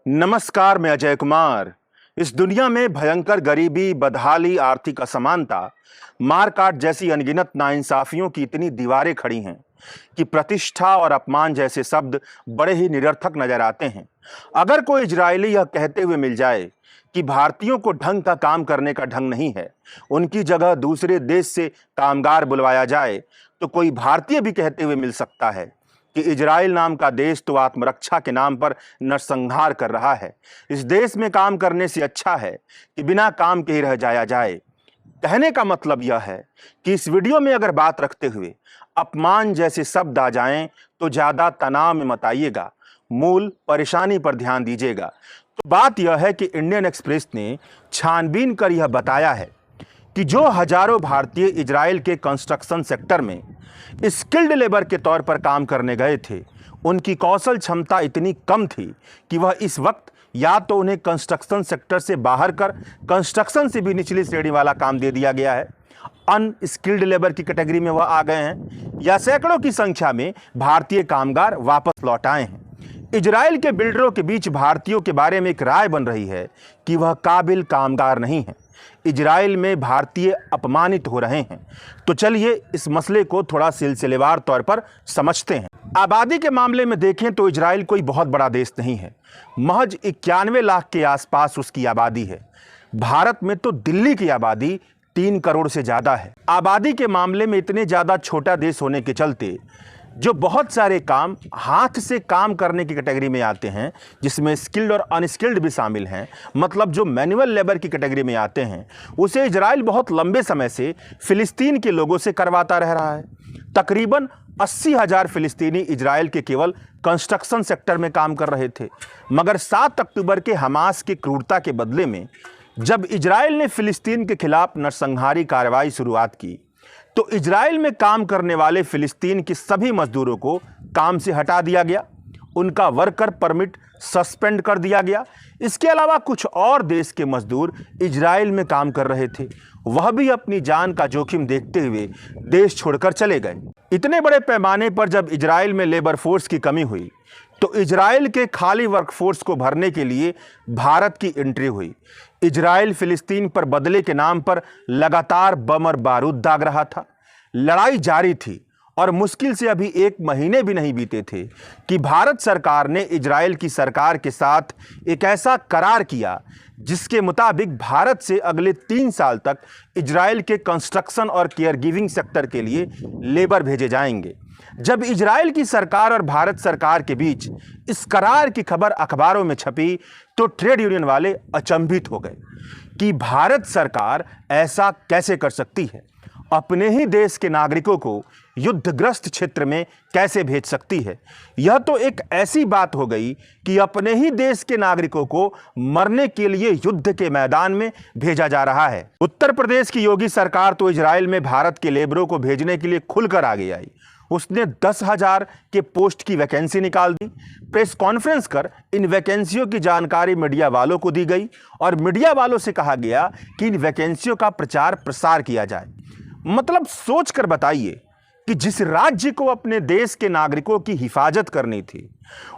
नमस्कार, मैं अजय कुमार। इस दुनिया में भयंकर गरीबी, बदहाली, आर्थिक असमानता, मारकाट जैसी अनगिनत नाइंसाफियों की इतनी दीवारें खड़ी हैं कि प्रतिष्ठा और अपमान जैसे शब्द बड़े ही निरर्थक नजर आते हैं। अगर कोई इजरायली यह कहते हुए मिल जाए कि भारतीयों को ढंग का काम करने का ढंग नहीं है, उनकी जगह दूसरे देश से कामगार बुलवाया जाए, तो कोई भारतीय भी कहते हुए मिल सकता है कि इजराइल नाम का देश तो आत्मरक्षा के नाम पर नरसंहार कर रहा है। इस देश में काम करने से अच्छा है कि बिना काम के ही रह जाया जाए। कहने का मतलब यह है कि इस वीडियो में अगर बात रखते हुए अपमान जैसे शब्द आ जाएं तो ज्यादा तनाव में मत आइएगा, मूल परेशानी पर ध्यान दीजिएगा। तो बात यह है कि इंडियन एक्सप्रेस ने छानबीन कर यह बताया है कि जो हजारों भारतीय इजराइल के कंस्ट्रक्शन सेक्टर में स्किल्ड लेबर के तौर पर काम करने गए थे, उनकी कौशल क्षमता इतनी कम थी कि वह इस वक्त या तो उन्हें कंस्ट्रक्शन सेक्टर से बाहर कर कंस्ट्रक्शन से भी निचली श्रेणी वाला काम दे दिया गया है, अनस्किल्ड लेबर की कैटेगरी में वह आ गए हैं, या सैकड़ों की संख्या में भारतीय कामगार वापस लौट आए हैं। इजराइल के बिल्डरों के बीच भारतीयों के बारे में एक राय बन रही है कि वह काबिल कामगार नहीं है। इजराइल में भारतीय अपमानित हो रहे हैं। तो चलिए इस मसले को थोड़ा सिलसिलेवार तौर पर समझते हैं। आबादी के मामले में देखें तो इजराइल कोई बहुत बड़ा देश नहीं है, महज 91 लाख के आसपास उसकी आबादी है। भारत में तो दिल्ली की आबादी 3 करोड़ से ज्यादा है। आबादी के मामले में इतने ज्यादा छोटा देश होने के चलते जो बहुत सारे काम हाथ से काम करने की कैटेगरी में आते हैं, जिसमें स्किल्ड और अनस्किल्ड भी शामिल हैं, मतलब जो मैनुअल लेबर की कैटेगरी में आते हैं, उसे इजराइल बहुत लंबे समय से फिलिस्तीन के लोगों से करवाता रह रहा है। तकरीबन 80,000 फिलिस्तीनी इजराइल के केवल कंस्ट्रक्शन सेक्टर में काम कर रहे थे, मगर 7 अक्टूबर के हमास की क्रूरता के बदले में जब इजराइल ने फिलिस्तीन के खिलाफ नरसंहारी कार्रवाई शुरुआत की तो इजराइल में काम करने वाले फिलिस्तीन के सभी मजदूरों को काम से हटा दिया गया, उनका वर्कर परमिट सस्पेंड कर दिया गया। इसके अलावा कुछ और देश के मजदूर इजराइल में काम कर रहे थे, वह भी अपनी जान का जोखिम देखते हुए देश छोड़कर चले गए। इतने बड़े पैमाने पर जब इजराइल में लेबर फोर्स की कमी हुई तो इजराइल के खाली वर्कफोर्स को भरने के लिए भारत की एंट्री हुई। इजराइल फिलिस्तीन पर बदले के नाम पर लगातार बम और बारूद दाग रहा था। लड़ाई जारी थी और मुश्किल से अभी 1 महीने भी नहीं बीते थे कि भारत सरकार ने इजराइल की सरकार के साथ एक ऐसा करार किया जिसके मुताबिक भारत से अगले 3 साल तक इजराइल के कंस्ट्रक्शन और केयर गिविंग सेक्टर के लिए लेबर भेजे जाएंगे। जब इजराइल की सरकार और भारत सरकार के बीच इस करार की खबर अखबारों में छपी तो ट्रेड यूनियन वाले अचंभित हो गए कि भारत सरकार ऐसा कैसे कर सकती है, अपने ही देश के नागरिकों को युद्धग्रस्त क्षेत्र में कैसे भेज सकती है। यह तो एक ऐसी बात हो गई कि अपने ही देश के नागरिकों को मरने के लिए युद्ध के मैदान में भेजा जा रहा है। उत्तर प्रदेश की योगी सरकार तो इजराइल में भारत के लेबरों को भेजने के लिए खुलकर आगे आई। उसने 10,000 के पोस्ट की वैकेंसी निकाल दी। प्रेस कॉन्फ्रेंस कर इन वैकेंसियों की जानकारी मीडिया वालों को दी गई और मीडिया वालों से कहा गया कि इन वैकेंसियों का प्रचार प्रसार किया जाए। मतलब सोच कर बताइए कि जिस राज्य को अपने देश के नागरिकों की हिफाजत करनी थी,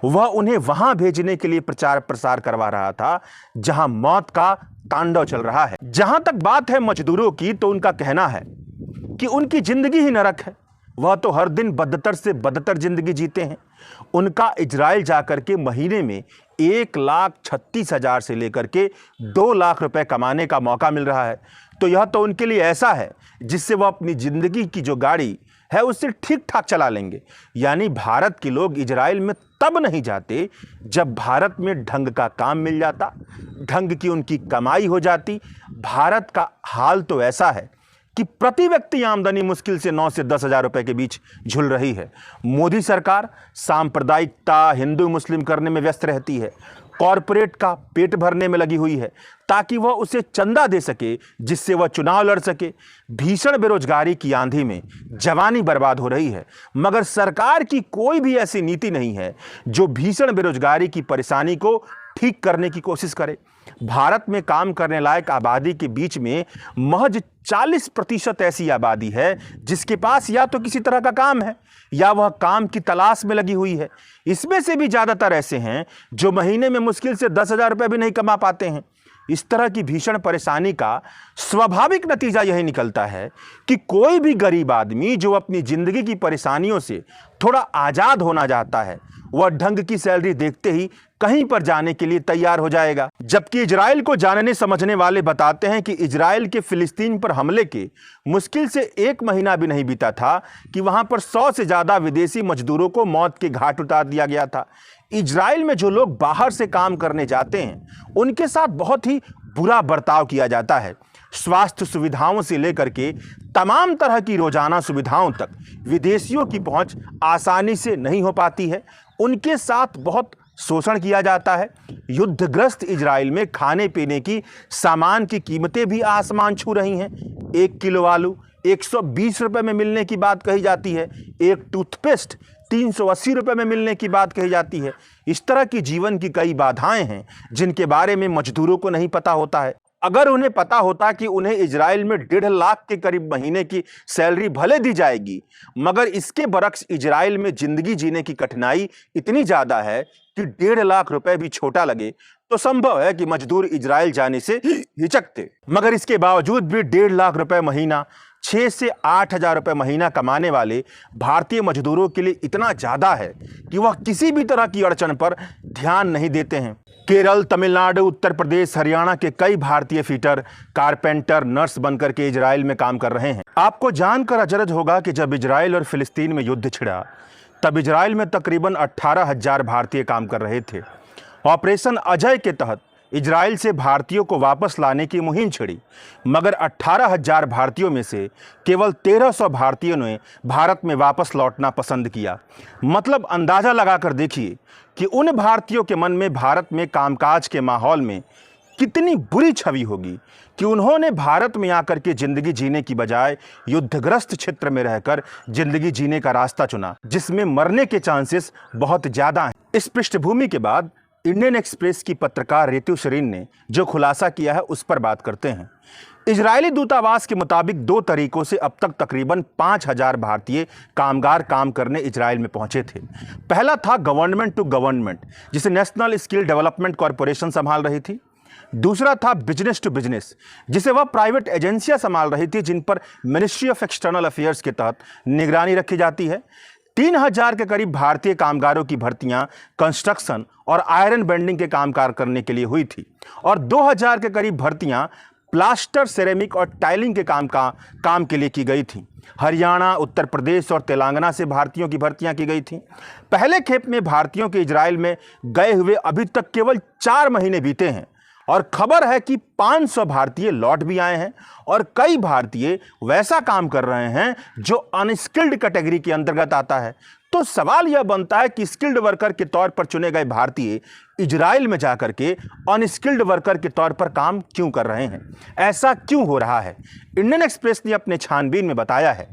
वह उन्हें वहां भेजने के लिए प्रचार प्रसार करवा रहा था जहां मौत का तांडव चल रहा है। जहां तक बात है मजदूरों की, तो उनका कहना है कि उनकी जिंदगी ही नरक है। वह तो हर दिन बदतर से बदतर जिंदगी जीते हैं। उनका इजराइल जाकर के महीने में 1,36,000 से लेकर के 2 लाख रुपए कमाने का मौका मिल रहा है। तो यह तो उनके लिए ऐसा है जिससे वह अपनी जिंदगी की जो गाड़ी है उससे ठीक ठाक चला लेंगे। यानी भारत के लोग इजराइल में तब नहीं जाते जब भारत में ढंग का काम मिल जाता, ढंग की उनकी कमाई हो जाती। भारत का हाल तो ऐसा है कि प्रति व्यक्ति आमदनी मुश्किल से 9 से 10,000 रुपए के बीच झूल रही है। मोदी सरकार सांप्रदायिकता, हिंदू मुस्लिम करने में व्यस्त रहती है, कॉरपोरेट का पेट भरने में लगी हुई है ताकि वह उसे चंदा दे सके जिससे वह चुनाव लड़ सके। भीषण बेरोजगारी की आंधी में जवानी बर्बाद हो रही है, मगर सरकार की कोई भी ऐसी नीति नहीं है जो भीषण बेरोजगारी की परेशानी को ठीक करने की कोशिश करे। भारत में काम करने लायक आबादी के बीच में महज 40% ऐसी आबादी है जिसके पास या तो किसी तरह का काम है या वह काम की तलाश में लगी हुई है। इसमें से भी ज्यादातर ऐसे हैं जो महीने में मुश्किल से 10,000 रुपये भी नहीं कमा पाते हैं। इस तरह की भीषण परेशानी का स्वाभाविक नतीजा यही निकलता है कि कोई भी गरीब आदमी जो अपनी जिंदगी की परेशानियों से थोड़ा आजाद होना चाहता है, वह ढंग की सैलरी देखते ही कहीं पर जाने के लिए तैयार हो जाएगा। जबकि इजराइल को जानने समझने वाले बताते हैं कि इजराइल के फिलिस्तीन पर हमले के मुश्किल से 1 महीना भी नहीं बीता था कि वहां पर 100 से ज्यादा विदेशी मजदूरों को मौत के घाट उतार दिया गया था। इजराइल में जो लोग बाहर से काम करने जाते हैं उनके साथ बहुत ही बुरा बर्ताव किया जाता है। स्वास्थ्य सुविधाओं से लेकर के तमाम तरह की रोजाना सुविधाओं तक विदेशियों की पहुंच आसानी से नहीं हो पाती है। उनके साथ बहुत शोषण किया जाता है। युद्धग्रस्त इजराइल में खाने पीने की सामान की कीमतें भी आसमान छू रही हैं। 1 किलो आलू 120 रुपए में मिलने की बात कही जाती है। एक टूथपेस्ट 380 रुपए में मिलने की बात कही जाती है। इस तरह की जीवन की कई बाधाएं हैं जिनके बारे में मजदूरों को नहीं पता होता है। अगर उन्हें पता होता कि उन्हें इजराइल में 1.5 लाख के करीब महीने की सैलरी भले दी जाएगी, मगर इसके बरक्स इजराइल में जिंदगी जीने की कठिनाई इतनी ज्यादा है कि 1.5 लाख रुपए भी छोटा लगे तो संभव है कि मजदूर इजराइल जाने से हिचकते। मगर इसके बावजूद भी 1.5 लाख रुपए महीना 6 से 8,000 रुपए महीना कमाने वाले भारतीय मजदूरों के लिए इतना ज्यादा है कि वह किसी भी तरह की अड़चन पर ध्यान नहीं देते हैं। केरल, तमिलनाडु, उत्तर प्रदेश, हरियाणा के कई भारतीय फिटर, कारपेंटर, नर्स बनकर के इजराइल में काम कर रहे हैं। आपको जानकर अचरज होगा कि जब इजराइल और फिलिस्तीन में युद्ध छिड़ा तब इजराइल में तकरीबन 18,000 भारतीय काम कर रहे थे। ऑपरेशन अजय के तहत इजराइल से भारतीयों को वापस लाने की मुहिम छिड़ी, मगर 18,000 भारतीयों में से केवल 1,300 भारतीयों ने भारत में वापस लौटना पसंद किया। मतलब अंदाजा लगाकर देखिए कि उन भारतीयों के मन में भारत में कामकाज के माहौल में कितनी बुरी छवि होगी कि उन्होंने भारत में आकर के जिंदगी जीने की बजाय युद्धग्रस्त क्षेत्र में रहकर जिंदगी जीने का रास्ता चुना, जिसमें मरने के चांसेस बहुत ज्यादा हैं। इस पृष्ठभूमि के बाद इंडियन एक्सप्रेस की पत्रकार रितु शरीन ने जो खुलासा किया है उस पर बात करते हैं। इजरायली दूतावास के मुताबिक 2 तरीकों से अब तक तकरीबन 5,000 भारतीय कामगार काम करने इजराइल में पहुंचे थे। पहला था गवर्नमेंट टू गवर्नमेंट, जिसे नेशनल स्किल डेवलपमेंट कॉरपोरेशन संभाल रही थी। दूसरा था बिजनेस टू बिजनेस, जिसे वह प्राइवेट एजेंसियां संभाल रही थी, जिन पर मिनिस्ट्री ऑफ एक्सटर्नल अफेयर्स के तहत निगरानी रखी जाती है। 3,000 के करीब भारतीय कामगारों की भर्तियां कंस्ट्रक्शन और आयरन बेंडिंग के कामकाज करने के लिए हुई थी और 2,000 के करीब भर्तियां प्लास्टर, सेरेमिक और टाइलिंग के काम के लिए की गई थी। हरियाणा, उत्तर प्रदेश और तेलंगाना से भारतीयों की भर्तियां की गई थी। पहले खेप में भारतीयों के इजराइल में गए हुए अभी तक केवल 4 महीने बीते हैं और खबर है कि 500 भारतीय लौट भी आए हैं और कई भारतीय वैसा काम कर रहे हैं जो अनस्किल्ड कैटेगरी के अंतर्गत आता है। तो सवाल यह बनता है कि स्किल्ड वर्कर के तौर पर चुने गए भारतीय इजराइल में जाकर के अनस्किल्ड वर्कर के तौर पर काम क्यों कर रहे हैं, ऐसा क्यों हो रहा है। इंडियन एक्सप्रेस ने अपने छानबीन में बताया है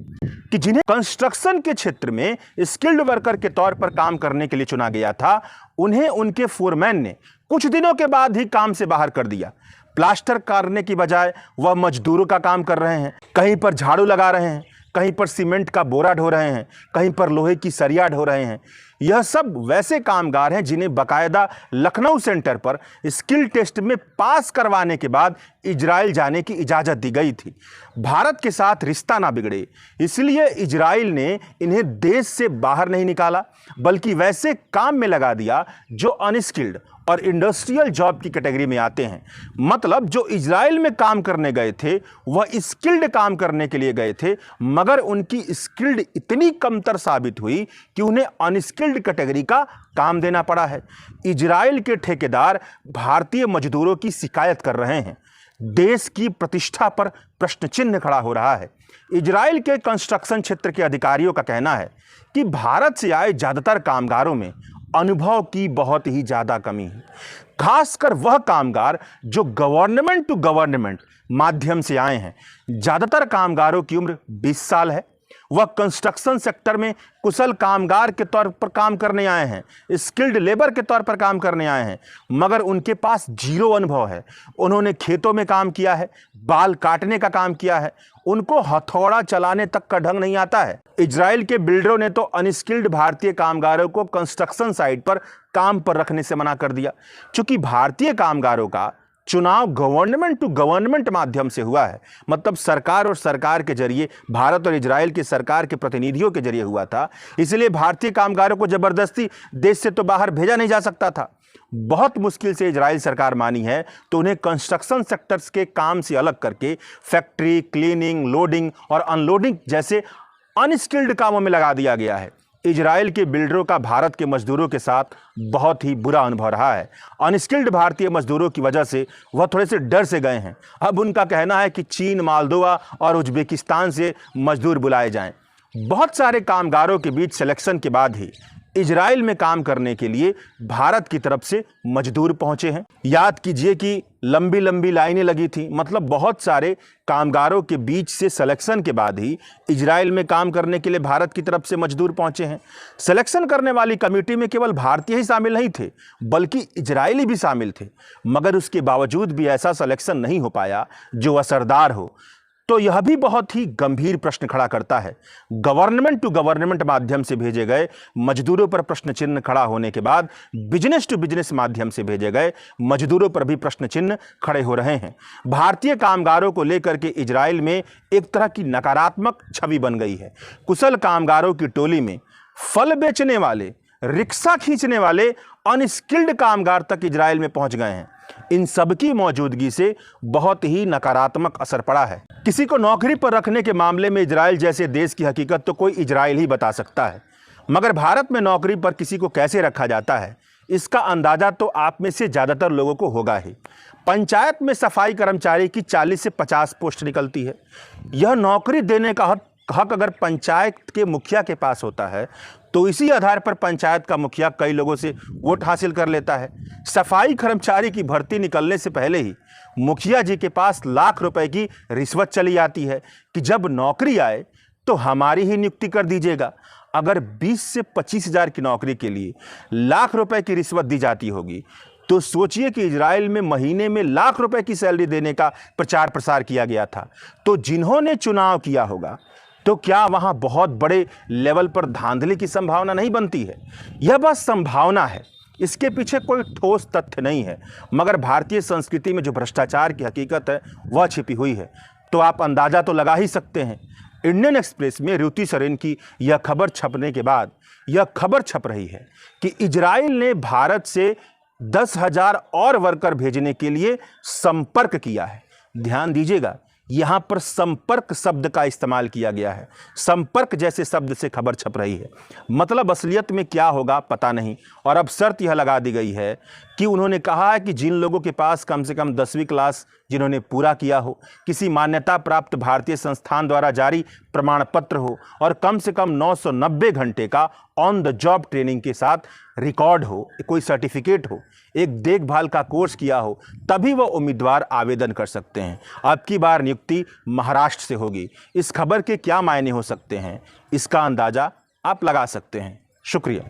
कि जिन्हें कंस्ट्रक्शन के क्षेत्र में स्किल्ड वर्कर के तौर पर काम करने के लिए चुना गया था, उन्हें उनके फोरमैन ने कुछ दिनों के बाद ही काम से बाहर कर दिया। प्लास्टर करने की बजाय वह मजदूरों का काम कर रहे हैं, कहीं पर झाड़ू लगा रहे हैं, कहीं पर सीमेंट का बोरा ढो रहे हैं, कहीं पर लोहे की सरिया ढो रहे हैं। यह सब वैसे कामगार हैं जिन्हें बाकायदा लखनऊ सेंटर पर स्किल टेस्ट में पास करवाने के बाद इजराइल जाने की इजाज़त दी गई थी। भारत के साथ रिश्ता ना बिगड़े इसलिए इजराइल ने इन्हें देश से बाहर नहीं निकाला, बल्कि वैसे काम में लगा दिया जो अनस्किल्ड और इंडस्ट्रियल जॉब की कैटेगरी में आते हैं। मतलब जो इजराइल में काम करने गए थे वह स्किल्ड काम करने के लिए गए थे, मगर उनकी स्किल्ड इतनी कमतर साबित हुई कि उन्हें अनस्किल्ड कैटेगरी का काम देना पड़ा है। इजराइल के ठेकेदार भारतीय मजदूरों की शिकायत कर रहे हैं। देश की प्रतिष्ठा पर प्रश्न चिन्ह खड़ा हो रहा है। इजराइल के कंस्ट्रक्शन क्षेत्र के अधिकारियों का कहना है कि भारत से आए ज्यादातर कामगारों में अनुभव की बहुत ही ज्यादा कमी है, खासकर वह कामगार जो गवर्नमेंट टू गवर्नमेंट माध्यम से आए हैं। ज्यादातर कामगारों की उम्र 20 साल है। वह कंस्ट्रक्शन सेक्टर में कुशल कामगार के तौर पर काम करने आए हैं, स्किल्ड लेबर के तौर पर काम करने आए हैं, मगर उनके पास जीरो अनुभव है। उन्होंने खेतों में काम किया है, बाल काटने का काम किया है, उनको हथौड़ा चलाने तक का ढंग नहीं आता है। इजराइल के बिल्डरों ने तो अनस्किल्ड भारतीय कामगारों को कंस्ट्रक्शन साइट पर काम पर रखने से मना कर दिया। चूंकि भारतीय कामगारों का चुनाव गवर्नमेंट टू गवर्नमेंट माध्यम से हुआ है, मतलब सरकार और सरकार के जरिए, भारत और इजराइल की सरकार के प्रतिनिधियों के जरिए हुआ था, इसलिए भारतीय कामगारों को जबरदस्ती देश से तो बाहर भेजा नहीं जा सकता था। बहुत मुश्किल से इजराइल सरकार मानी है तो उन्हें कंस्ट्रक्शन सेक्टर्स के काम से अलग करके फैक्ट्री, क्लीनिंग, लोडिंग और अनलोडिंग जैसे अनस्किल्ड कामों में लगा दिया गया है। इजराइल के बिल्डरों का भारत के मजदूरों के साथ बहुत ही बुरा अनुभव रहा है। अनस्किल्ड भारतीय मजदूरों की वजह से वह थोड़े से डर से गए हैं। अब उनका कहना है कि चीन, मालदोवा और उज्बेकिस्तान से मजदूर बुलाए जाएं। बहुत सारे कामगारों के बीच सिलेक्शन के बाद ही इजराइल में काम करने के लिए भारत की तरफ से मजदूर पहुंचे हैं। याद कीजिए कि लंबी लंबी लाइनें लगी थी, मतलब बहुत सारे कामगारों के बीच से सिलेक्शन के बाद ही इजराइल में काम करने के लिए भारत की तरफ से मजदूर पहुंचे हैं। सिलेक्शन करने वाली कमेटी में केवल भारतीय ही शामिल नहीं थे, बल्कि इजरायली भी शामिल थे, मगर उसके बावजूद भी ऐसा सिलेक्शन नहीं हो पाया जो असरदार हो। तो यह भी बहुत ही गंभीर प्रश्न खड़ा करता है। गवर्नमेंट टू गवर्नमेंट माध्यम से भेजे गए मजदूरों पर प्रश्न चिन्ह खड़ा होने के बाद बिजनेस टू बिजनेस माध्यम से भेजे गए मजदूरों पर भी प्रश्न चिन्ह खड़े हो रहे हैं। भारतीय कामगारों को लेकर के इजराइल में एक तरह की नकारात्मक छवि बन गई है। कुशल कामगारों की टोली में फल बेचने वाले, रिक्शा खींचने वाले अनस्किल्ड कामगार तक इजराइल में पहुंच गए हैं। इन सबकी मौजूदगी से बहुत ही नकारात्मक असर पड़ा है। किसी को नौकरी पर रखने के मामले में इजराइल जैसे देश की हकीकत तो कोई इजराइल ही बता सकता है, मगर भारत में नौकरी पर किसी को कैसे रखा जाता है इसका अंदाजा तो आप में से ज़्यादातर लोगों को होगा ही। पंचायत में सफाई कर्मचारी की 40 से 50 पोस्ट निकलती है। यह नौकरी देने का हक अगर पंचायत के मुखिया के पास होता है तो इसी आधार पर पंचायत का मुखिया कई लोगों से वोट हासिल कर लेता है। सफाई कर्मचारी की भर्ती निकलने से पहले ही मुखिया जी के पास लाख रुपए की रिश्वत चली आती है कि जब नौकरी आए तो हमारी ही नियुक्ति कर दीजिएगा। अगर 20 से 25 हज़ार की नौकरी के लिए लाख रुपए की रिश्वत दी जाती होगी तो सोचिए कि इजराइल में महीने में लाख रुपए की सैलरी देने का प्रचार प्रसार किया गया था। तो जिन्होंने चुनाव किया होगा तो क्या वहां बहुत बड़े लेवल पर धांधली की संभावना नहीं बनती है? यह बस संभावना है, इसके पीछे कोई ठोस तथ्य नहीं है, मगर भारतीय संस्कृति में जो भ्रष्टाचार की हकीकत है वह छिपी हुई है। तो आप अंदाजा तो लगा ही सकते हैं। इंडियन एक्सप्रेस में ऋतु सरेन की यह खबर छपने के बाद यह खबर छप रही है कि इजराइल ने भारत से 10,000 और वर्कर भेजने के लिए संपर्क किया है। ध्यान दीजिएगा, यहां पर संपर्क शब्द का इस्तेमाल किया गया है। संपर्क जैसे शब्द से खबर छप रही है, मतलब असलियत में क्या होगा पता नहीं। और अब शर्त यह लगा दी गई है कि उन्होंने कहा है कि जिन लोगों के पास कम से कम 10वीं क्लास जिन्होंने पूरा किया हो, किसी मान्यता प्राप्त भारतीय संस्थान द्वारा जारी प्रमाण पत्र हो और कम से कम 990 घंटे का ऑन द जॉब ट्रेनिंग के साथ रिकॉर्ड हो, कोई सर्टिफिकेट हो, एक देखभाल का कोर्स किया हो, तभी वह उम्मीदवार आवेदन कर सकते हैं। अब की बार नियुक्ति महाराष्ट्र से होगी। इस खबर के क्या मायने हो सकते हैं इसका अंदाजा आप लगा सकते हैं। शुक्रिया।